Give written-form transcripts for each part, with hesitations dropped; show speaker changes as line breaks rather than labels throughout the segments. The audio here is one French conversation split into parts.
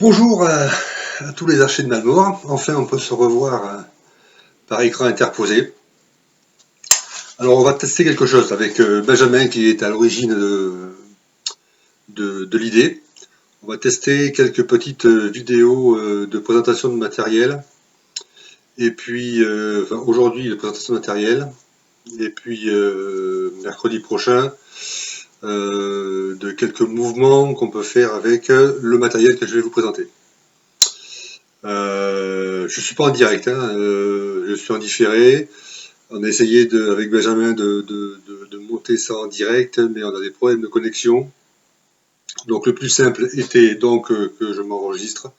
Bonjour à tous les archers de Malmort. Enfin, on peut se revoir par écran interposé. Alors, on va tester quelque chose avec Benjamin qui est à l'origine de l'idée. On va tester quelques petites vidéos de présentation de matériel. Et puis, aujourd'hui, de présentation de matériel. Et puis, mercredi prochain, de quelques mouvements qu'on peut faire avec le matériel que je vais vous présenter. Je suis pas en direct, hein, je suis en différé. On a essayé avec Benjamin de monter ça en direct, mais on a des problèmes de connexion. Donc le plus simple était donc que je m'enregistre,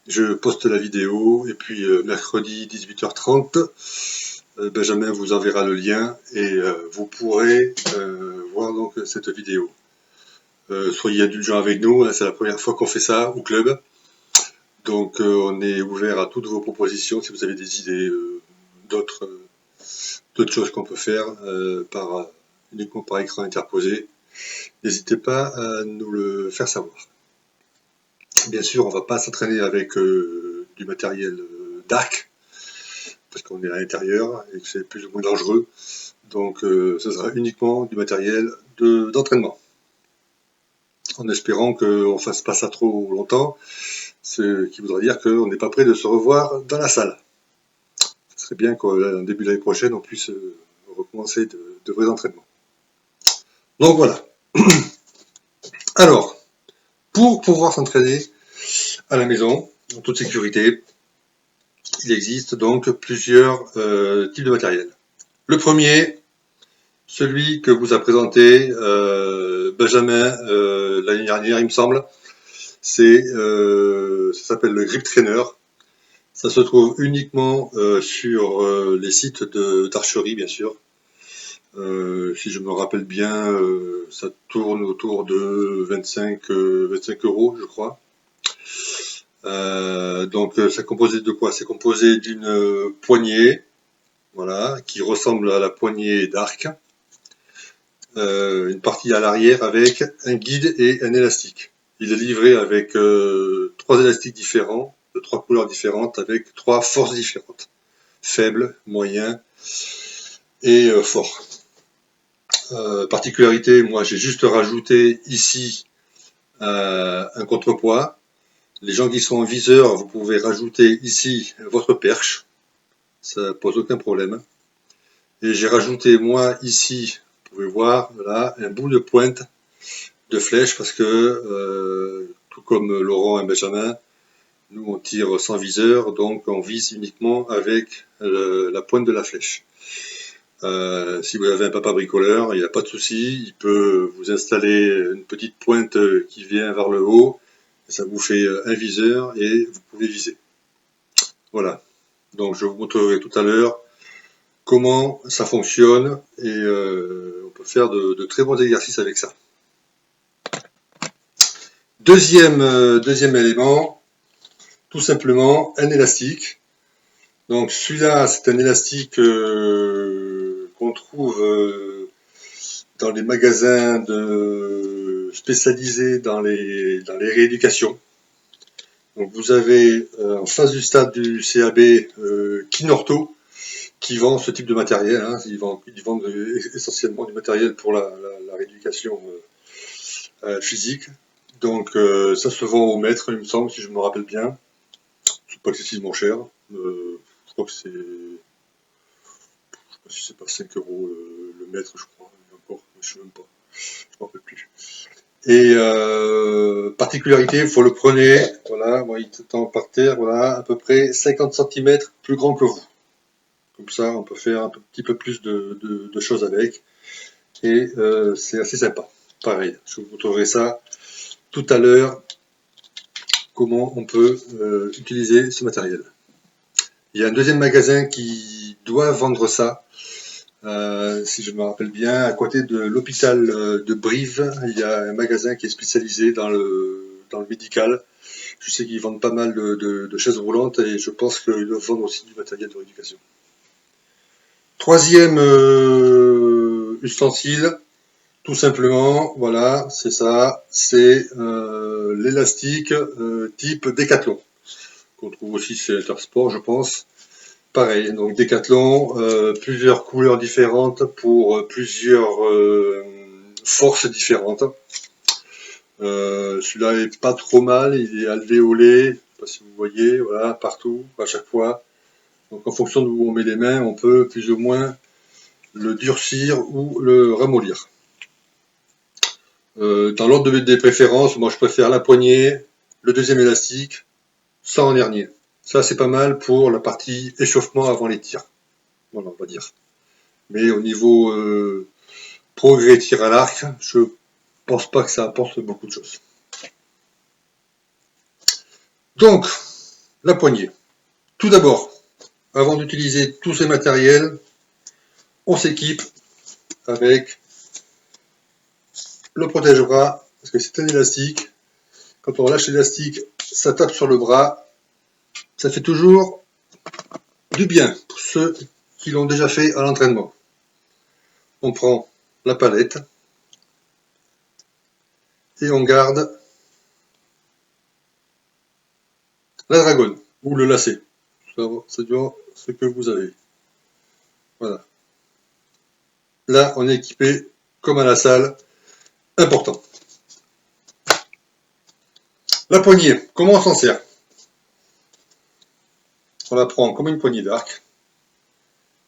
je poste la vidéo, et puis mercredi 18h30, Benjamin vous enverra le lien et vous pourrez voir donc cette vidéo. Soyez indulgents avec nous, hein, c'est la première fois qu'on fait ça au club. Donc on est ouvert à toutes vos propositions si vous avez des idées d'autres choses qu'on peut faire uniquement par écran interposé. N'hésitez pas à nous le faire savoir. Bien sûr, on ne va pas s'entraîner avec du matériel dark, parce qu'on est à l'intérieur et que c'est plus ou moins dangereux. Donc ce sera uniquement du matériel d'entraînement. En espérant qu'on ne fasse pas ça trop longtemps, ce qui voudrait dire qu'on n'est pas prêt de se revoir dans la salle. Ce serait bien qu'en début de l'année prochaine, on puisse recommencer de vrais entraînements. Donc voilà. Alors, pour pouvoir s'entraîner à la maison, en toute sécurité, il existe donc plusieurs types de matériel. Le premier, celui que vous a présenté Benjamin l'année dernière, il me semble, ça s'appelle le Grip Trainer. Ça se trouve uniquement sur les sites d'archerie, bien sûr. Si je me rappelle bien, ça tourne autour de 25 euros, je crois. Donc, c'est composé de quoi? C'est composé d'une poignée, voilà, qui ressemble à la poignée d'arc. Une partie à l'arrière avec un guide et un élastique. Il est livré avec 3 élastiques différents, de 3 couleurs différentes, avec 3 forces différentes. Faible, moyen et fort. Particularité, moi j'ai juste rajouté ici un contrepoids. Les gens qui sont en viseur, vous pouvez rajouter ici votre perche, ça pose aucun problème. Et j'ai rajouté moi ici, vous pouvez voir, voilà, un bout de pointe de flèche parce que tout comme Laurent et Benjamin, nous on tire sans viseur, donc on vise uniquement avec la pointe de la flèche. Si vous avez un papa bricoleur, il n'y a pas de souci, il peut vous installer une petite pointe qui vient vers le haut, ça vous fait un viseur et vous pouvez viser. Voilà, donc je vous montrerai tout à l'heure comment ça fonctionne et on peut faire de très bons exercices avec ça. Deuxième élément, tout simplement un élastique. Donc celui-là, c'est un élastique qu'on trouve dans les magasins spécialisés dans les rééducations. Donc vous avez en face du stade du CAB Kinorto qui vend ce type de matériel. Hein. Ils vendent essentiellement du matériel pour la rééducation physique. Donc ça se vend au mètre, il me semble, si je me rappelle bien. C'est pas excessivement cher. Je crois que c'est... Je sais pas si c'est pas 5 euros le mètre, je crois. Encore, je sais même pas. Je me rappelle plus. Et particularité, vous le prenez, voilà, moi il tend par terre, voilà, à peu près 50 cm plus grand que vous. Comme ça, on peut faire un petit peu plus de choses avec. Et c'est assez sympa. Pareil, je vous montrerai ça tout à l'heure, comment on peut utiliser ce matériel. Il y a un deuxième magasin qui doit vendre ça. Si je me rappelle bien, à côté de l'hôpital de Brive, il y a un magasin qui est spécialisé dans le médical. Je sais qu'ils vendent pas mal de chaises roulantes et je pense qu'ils doivent vendre aussi du matériel de rééducation. Troisième ustensile, tout simplement, voilà, c'est ça, c'est l'élastique type Décathlon, qu'on trouve aussi chez Intersport, je pense. Pareil, donc Décathlon, plusieurs couleurs différentes pour plusieurs forces différentes. Celui-là est pas trop mal, il est alvéolé, je sais pas si vous voyez, voilà, partout, à chaque fois. Donc en fonction de où on met les mains, on peut plus ou moins le durcir ou le ramollir. Dans l'ordre des préférences, moi je préfère la poignée, le deuxième élastique, sans en dernier. Ça c'est pas mal pour la partie échauffement avant les tirs. Voilà, on va dire. Mais au niveau progrès tir à l'arc, je pense pas que ça apporte beaucoup de choses. Donc, la poignée. Tout d'abord, avant d'utiliser tous ces matériels, on s'équipe avec le protège-bras, parce que c'est un élastique. Quand on relâche l'élastique, ça tape sur le bras. Ça fait toujours du bien pour ceux qui l'ont déjà fait à l'entraînement. On prend la palette et on garde la dragonne ou le lacet. Ça dépend ce que vous avez. Voilà. Là, on est équipé comme à la salle. Important. La poignée, comment on s'en sert? On la prend comme une poignée d'arc.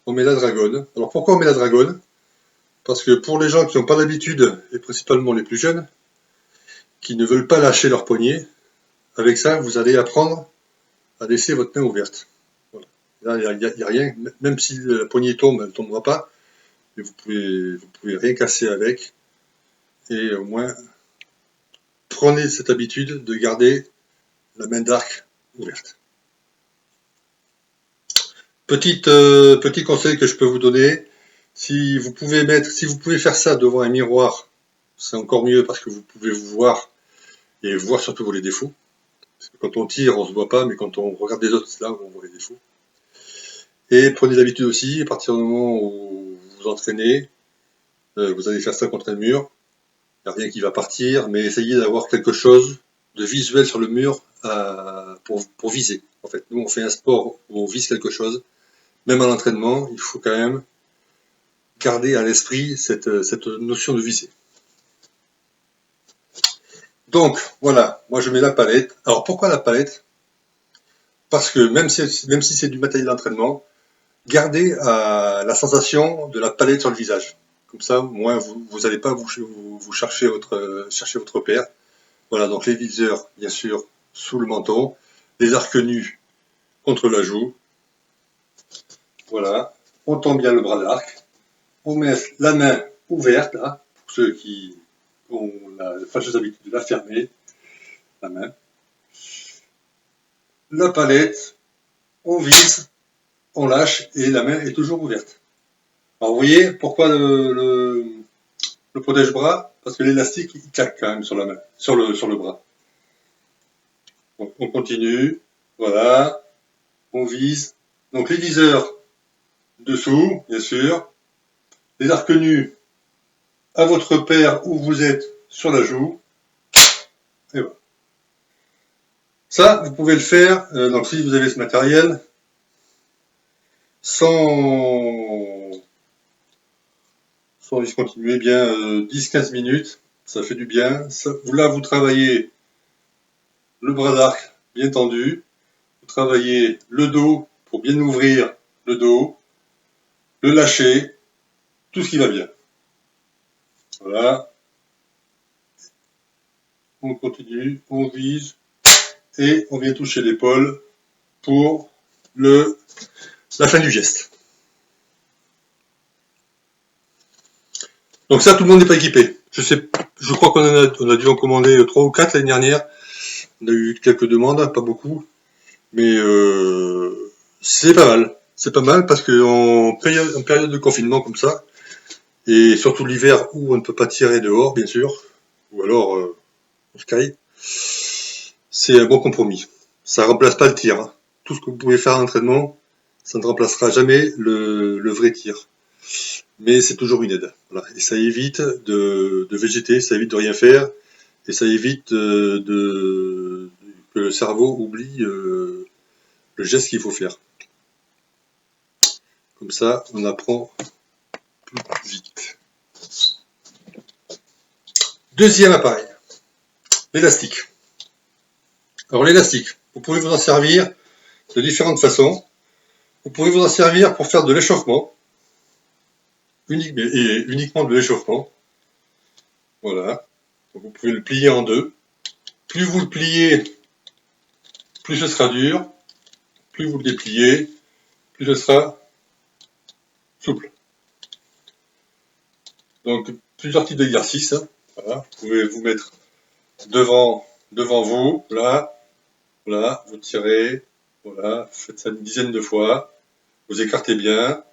On met la dragonne. Alors pourquoi on met la dragonne? Parce que pour les gens qui n'ont pas l'habitude, et principalement les plus jeunes, qui ne veulent pas lâcher leur poignée, avec ça, vous allez apprendre à laisser votre main ouverte. Voilà. Là, il n'y a rien, même si la poignée tombe, elle ne tombera pas, mais vous pouvez rien casser avec. Et au moins, prenez cette habitude de garder la main d'arc ouverte. Petit conseil que je peux vous donner, si vous pouvez faire ça devant un miroir, c'est encore mieux parce que vous pouvez vous voir et voir surtout les défauts. Parce que quand on tire, on se voit pas, mais quand on regarde les autres, c'est là où on voit les défauts. Et prenez l'habitude aussi, à partir du moment où vous vous entraînez, vous allez faire ça contre un mur, il n'y a rien qui va partir, mais essayez d'avoir quelque chose de visuel sur le mur pour viser. En fait, nous on fait un sport où on vise quelque chose. Même à l'entraînement, il faut quand même garder à l'esprit cette notion de visée. Donc, voilà, moi je mets la palette. Alors pourquoi la palette? Parce que même si c'est du matériel d'entraînement, gardez la sensation de la palette sur le visage. Comme ça, au moins, vous n'allez pas vous chercher votre repère. Voilà, donc les viseurs, bien sûr, sous le menton, les arcs nus contre la joue. Voilà, on tend bien le bras d'arc, on met la main ouverte, là, pour ceux qui ont la fâcheuse habitude de la fermer, la main. La palette, on vise, on lâche et la main est toujours ouverte. Alors vous voyez pourquoi le protège-bras? Parce que l'élastique il claque quand même sur la main, sur le bras. Donc on continue, voilà, on vise. Donc les viseurs dessous, bien sûr, les arcs nus à votre repère où vous êtes sur la joue. Et voilà. Ça, vous pouvez le faire, donc si vous avez ce matériel, sans discontinuer, bien 10-15 minutes, ça fait du bien. Là, vous travaillez le bras d'arc bien tendu, vous travaillez le dos pour bien ouvrir le dos, le lâcher, tout ce qui va bien. Voilà. On continue, on vise et on vient toucher l'épaule pour la fin du geste. Donc ça, tout le monde n'est pas équipé. Je crois qu'on a dû en commander 3 ou 4 l'année dernière. On a eu quelques demandes, pas beaucoup. Mais c'est pas mal. C'est pas mal parce qu'en période de confinement comme ça, et surtout l'hiver où on ne peut pas tirer dehors, bien sûr, ou alors on se caille, c'est un bon compromis. Ça remplace pas le tir. Hein. Tout ce que vous pouvez faire en entraînement, ça ne remplacera jamais le vrai tir. mais c'est toujours une aide. Voilà. Et ça évite de végéter, ça évite de rien faire, et ça évite que le cerveau oublie le geste qu'il faut faire. Comme ça, on apprend plus vite. Deuxième appareil, l'élastique. Alors l'élastique, vous pouvez vous en servir de différentes façons. Vous pouvez vous en servir pour faire de l'échauffement, uniquement de l'échauffement. Voilà. Donc vous pouvez le plier en deux. Plus vous le pliez, plus ce sera dur. Plus vous le dépliez, plus ce sera souple. Donc plusieurs types d'exercices. Voilà. Vous pouvez vous mettre devant vous, là, voilà, vous tirez, voilà, vous faites ça une dizaine de fois, vous écartez bien,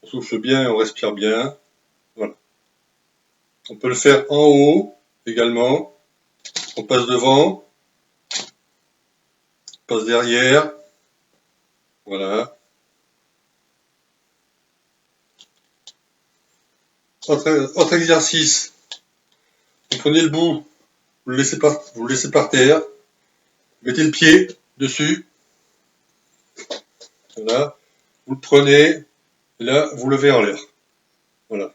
on souffle bien, on respire bien, voilà. On peut le faire en haut également, on passe devant, on passe derrière, voilà. Autre exercice, vous prenez le bout, vous le laissez par terre, mettez le pied dessus, voilà, vous le prenez, et là, vous levez en l'air, voilà.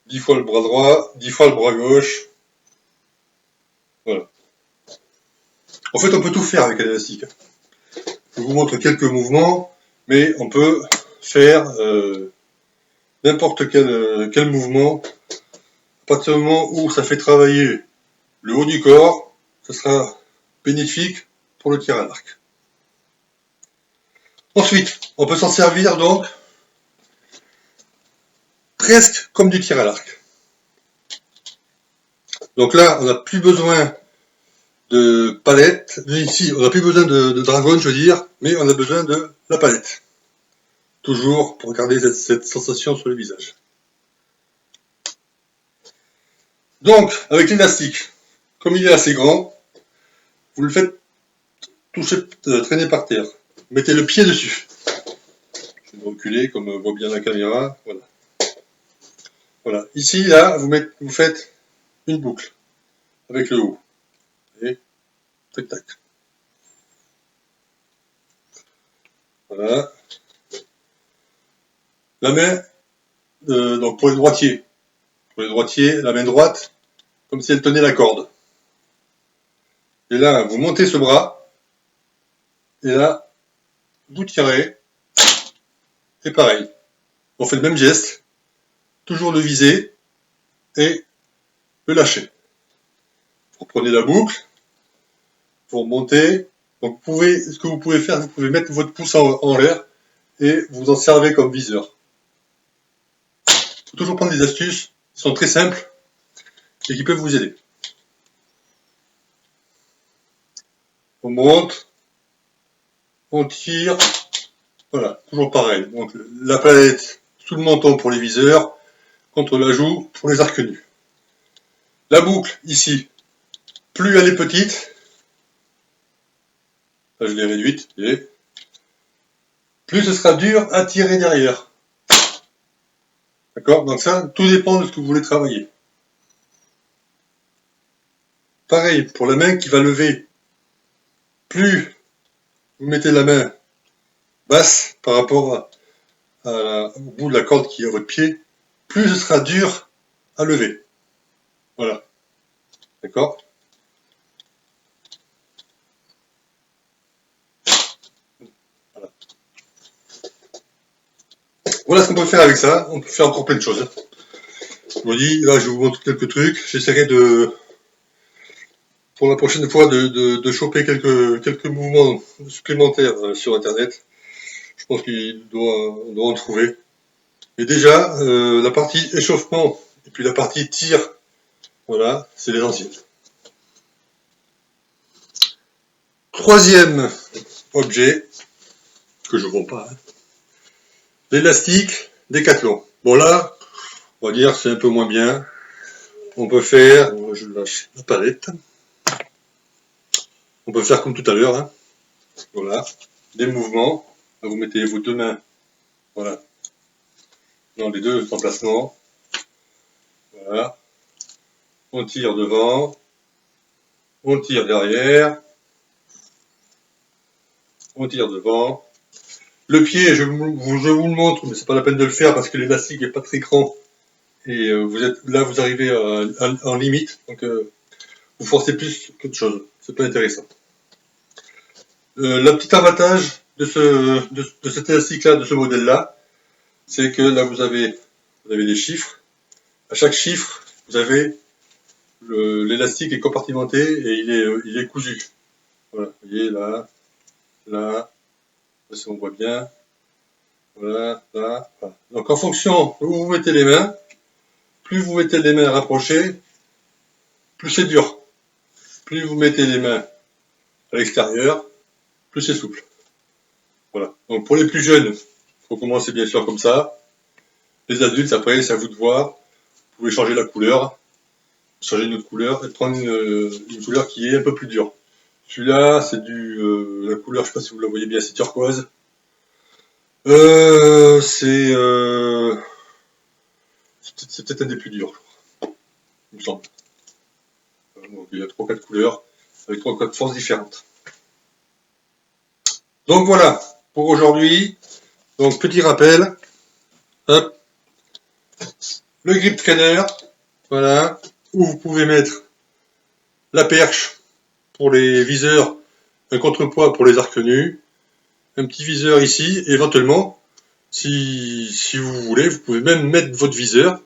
10 fois le bras droit, 10 fois le bras gauche, voilà. En fait, on peut tout faire avec un élastique. Je vous montre quelques mouvements, mais on peut faire n'importe quel mouvement. À partir du moment où ça fait travailler le haut du corps, ce sera bénéfique pour le tir à l'arc. Ensuite, on peut s'en servir donc presque comme du tir à l'arc. Donc là, on n'a plus besoin de palette. Ici, on n'a plus besoin de dragon, je veux dire, mais on a besoin de la palette. Toujours pour garder cette sensation sur le visage. Donc, avec l'élastique, comme il est assez grand, vous le faites toucher, traîner par terre. Mettez le pied dessus. Je vais reculer comme voit bien la caméra. Voilà. Voilà. Ici, là, vous faites une boucle avec le haut. Et tac tac. Voilà. La main, donc pour les droitiers. Pour les droitiers, la main droite, comme si elle tenait la corde. Et là, vous montez ce bras. Et là, vous tirez. Et pareil. On fait le même geste. Toujours le viser. Et le lâcher. Vous prenez la boucle. Vous remontez. Donc ce que vous pouvez faire, vous pouvez mettre votre pouce en l'air. Et vous en servez comme viseur. Il faut toujours prendre des astuces qui sont très simples. Et qui peuvent vous aider. On monte. On tire. Voilà, toujours pareil. Donc la palette sous le menton pour les viseurs, contre la joue pour les arcs nus. La boucle, ici, plus elle est petite, là je l'ai réduite, et plus ce sera dur à tirer derrière. D'accord? Donc ça, tout dépend de ce que vous voulez travailler. Pareil, pour la main qui va lever, plus vous mettez la main basse par rapport au bout de la corde qui est à votre pied, plus ce sera dur à lever. Voilà. D'accord? Voilà. Voilà ce qu'on peut faire avec ça. On peut faire encore plein de choses. Je vous dis, là je vous montre quelques trucs. J'essaierai pour la prochaine fois de choper quelques mouvements supplémentaires sur internet. Je pense on doit en trouver. Et déjà, la partie échauffement et puis la partie tir, voilà, c'est l'essentiel. Troisième objet, que je ne vends pas, hein, l'élastique Décathlon. Bon là, on va dire c'est un peu moins bien. On peut faire, je lâche la palette. On peut faire comme tout à l'heure, hein. Voilà, des mouvements. Vous mettez vos deux mains, voilà, dans les deux emplacements. Voilà. On tire devant, on tire derrière, on tire devant. Le pied, je vous le montre, mais c'est pas la peine de le faire parce que l'élastique est pas très grand. Et vous arrivez en limite, donc vous forcez plus qu'autre chose. C'est pas intéressant. Le petit avantage de cet élastique-là, de ce modèle-là, c'est que là vous avez des chiffres. À chaque chiffre, vous avez l'élastique est compartimenté et il est cousu. Voilà, vous voyez là, là, si on voit bien. Voilà, là, voilà. Donc en fonction où vous mettez les mains, plus vous mettez les mains rapprochées, plus c'est dur. Plus vous mettez les mains à l'extérieur, plus c'est souple. Voilà. Donc pour les plus jeunes, il faut commencer bien sûr comme ça. Les adultes, après, c'est à vous de voir. Vous pouvez changer la couleur, changer une autre couleur et prendre une couleur qui est un peu plus dure. Celui-là, c'est la couleur, je ne sais pas si vous la voyez bien, c'est turquoise. C'est peut-être un des plus durs, il me semble. Donc, il y a 3-4 couleurs avec 3-4 forces différentes. Donc voilà, pour aujourd'hui. Donc petit rappel. Hop. Le grip trainer. Voilà. Où vous pouvez mettre la perche pour les viseurs, un contrepoids pour les arcs nus, un petit viseur ici, éventuellement, si vous voulez, vous pouvez même mettre votre viseur.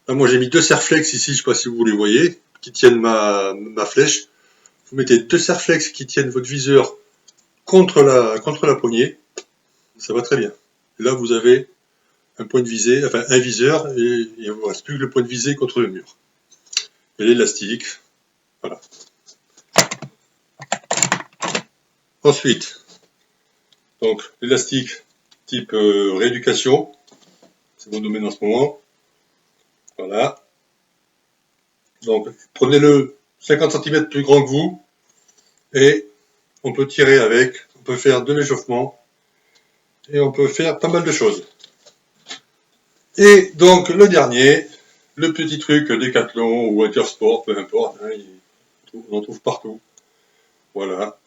Là, moi j'ai mis 2 serflex ici, je ne sais pas si vous les voyez, qui tiennent ma flèche. Vous mettez 2 serflex qui tiennent votre viseur contre la poignée, ça va très bien. Là vous avez un point de visée, enfin un viseur, et il ne vous reste plus que le point de visée contre le mur. Et l'élastique, voilà. Ensuite, donc l'élastique type rééducation, c'est mon domaine en ce moment. Voilà. Donc prenez-le 50 cm plus grand que vous et on peut tirer avec, on peut faire de l'échauffement et on peut faire pas mal de choses. Et donc le dernier, le petit truc Decathlon ou Intersport, peu importe, hein, on en trouve partout. Voilà.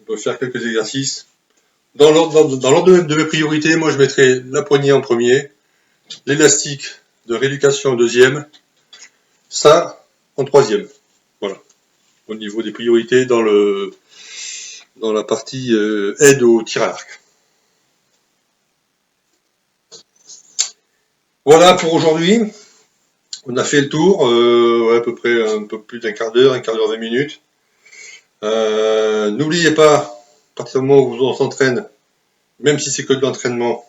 On peut faire quelques exercices. Dans l'ordre de mes priorités, moi je mettrai la poignée en premier, l'élastique de rééducation en deuxième, ça en troisième. Voilà. Au niveau des priorités dans la partie aide au tir à l'arc. Voilà pour aujourd'hui. On a fait le tour, à peu près un peu plus d'un quart d'heure, 20 minutes. N'oubliez pas, à partir du moment où on s'entraîne, même si c'est que de l'entraînement,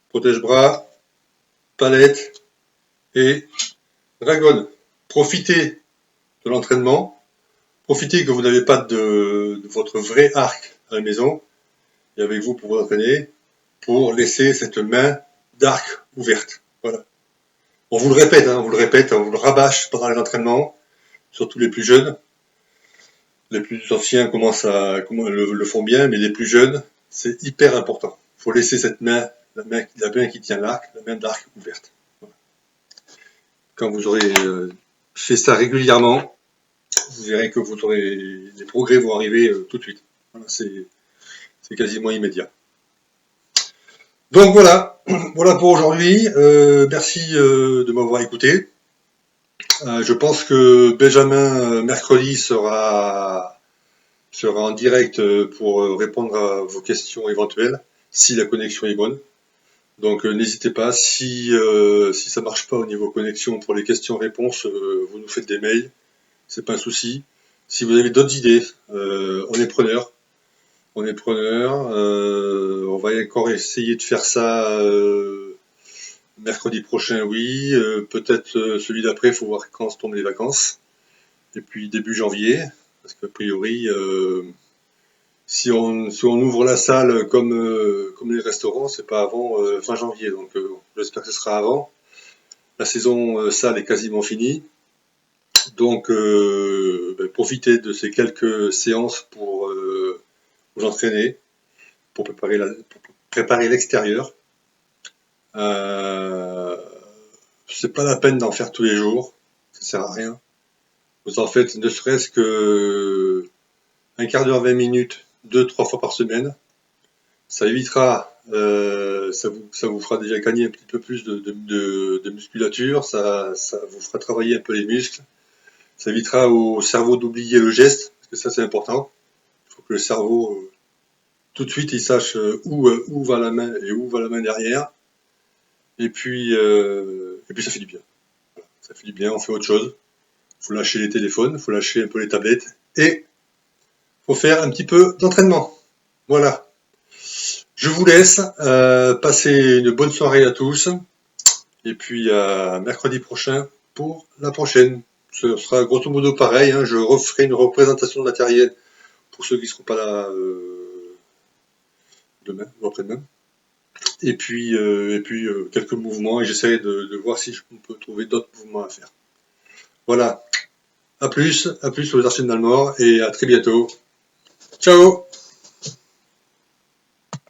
protège-bras, palette et dragon. Profitez de l'entraînement, profitez que vous n'avez pas de votre vrai arc à la maison, et avec vous pour vous entraîner, pour laisser cette main d'arc ouverte. Voilà. On vous le répète, on vous le rabâche pendant les entraînements, surtout les plus jeunes. Les plus anciens le font bien, mais les plus jeunes, c'est hyper important. Il faut laisser cette main, la main qui tient l'arc, la main d'arc ouverte. Voilà. Quand vous aurez fait ça régulièrement, vous verrez que les progrès vont arriver tout de suite. Voilà, c'est quasiment immédiat. Donc voilà, voilà pour aujourd'hui. Merci de m'avoir écouté. Je pense que Benjamin mercredi sera en direct pour répondre à vos questions éventuelles, si la connexion est bonne. Donc n'hésitez pas, si ça marche pas au niveau connexion pour les questions-réponses, vous nous faites des mails, c'est pas un souci. Si vous avez d'autres idées, on est preneur. On va encore essayer de faire ça mercredi prochain, oui. Peut-être celui d'après, il faut voir quand se tombent les vacances. Et puis début janvier, parce qu'a priori, si on ouvre la salle comme les restaurants, c'est pas avant fin janvier. Donc j'espère que ce sera avant. La saison salle est quasiment finie. Donc profitez de ces quelques séances pour vous entraîner, pour préparer l'extérieur. C'est pas la peine d'en faire tous les jours, ça sert à rien. Vous en faites ne serait-ce que un quart d'heure, 20 minutes, 2-3 fois par semaine. Ça évitera, ça vous fera déjà gagner un petit peu plus de musculature, ça vous fera travailler un peu les muscles, ça évitera au cerveau d'oublier le geste, parce que ça c'est important. Il faut que le cerveau, tout de suite, il sache où va la main et où va la main derrière. Et puis ça fait du bien. Ça fait du bien, on fait autre chose. Faut lâcher les téléphones, faut lâcher un peu les tablettes et faut faire un petit peu d'entraînement. Voilà. Je vous laisse. Passer une bonne soirée à tous. Et puis à mercredi prochain pour la prochaine. Ce sera grosso modo pareil. Hein, je referai une représentation de matériel pour ceux qui ne seront pas là demain ou après-demain. Et puis quelques mouvements et j'essaierai de voir si je peux trouver d'autres mouvements à faire. Voilà. À plus aux Archives d'Almor et à très bientôt. Ciao!